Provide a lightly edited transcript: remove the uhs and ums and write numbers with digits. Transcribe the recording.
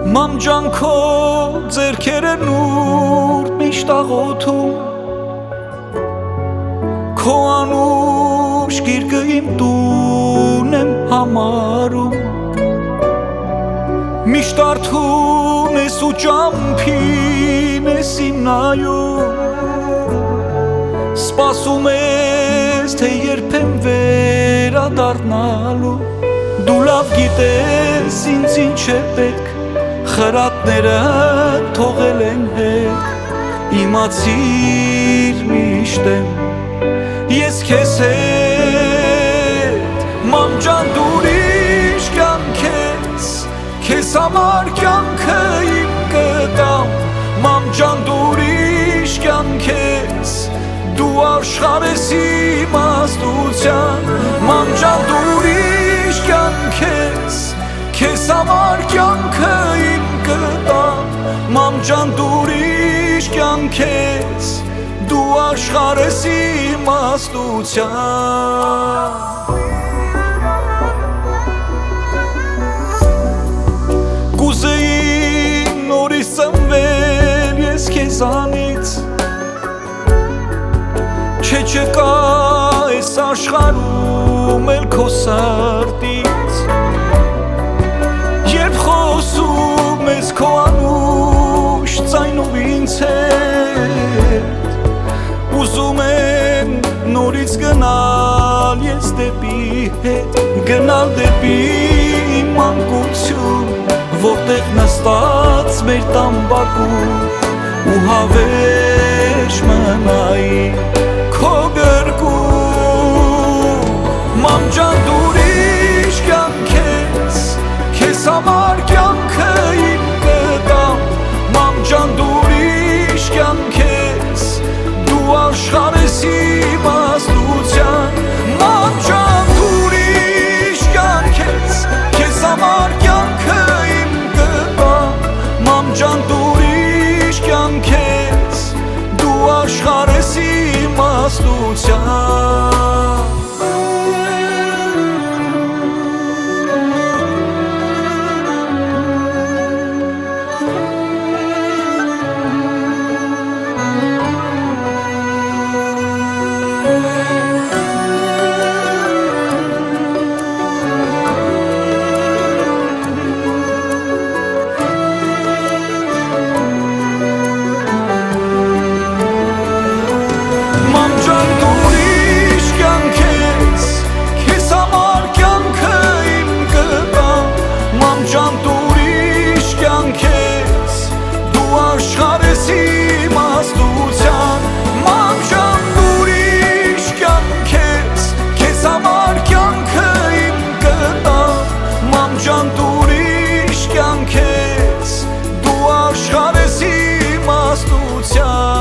Մամջան քո ձեռքերը նուրբ միշտ աղոթում, քո անուշ գիրկը իմ տուն եմ համարում, միշտ արթուն ես ու ճամփին ես իմ նայում, սպասում ես թե երբ եմ վերադառնալու, դու լավ գիտես ինձ ինչ է պետք, խրատները թողել են հետ, իմացիր միշտ եմ ես քեզ հետ, մամջան դու ուրիշ կյանք ես, քեզ համար կյանքը իմ կտամ, մամջան դու ուրիշ կյանք ես, դու աշխարհ ես իմաստության, մամջան դու ուրիշ կյանք ես, քեզ համար կյանքը իմ կտամ, մամջան դու ուրիշ կյանք ես, դու աշխարհ ես իմաստության։ Կուզեի նորից ծնվել ես քեզանից, չէ չկա այս աշխարհում էլ քո սրտից, երբ խոսում ես քո անուշ ձայնով ինձ հետ, ուզում եմ նորից գնալ ես դեպի հետ, գնալ դեպի իմ մանկություն, որտեղ նստած մեր տամբակում ու հավերժ մնայի քո գրկում, մամջան դու ուրիշ կյանք ես, քեզ համար կյանքը իմ կտամ, մամջան դու ուրիշ կյանք ես, դու աշխարհ ես իմաստության, մամջան դու ուրիշ կյանք ես, քեզ համար կյանքը իմ կտամ, մամջան դու ուրիշ կյանք ես, դու աշխարհ ես իմաստության։ Մամջան դու ուրիշ կյանք ես, դու աշխարհ ես իմաստության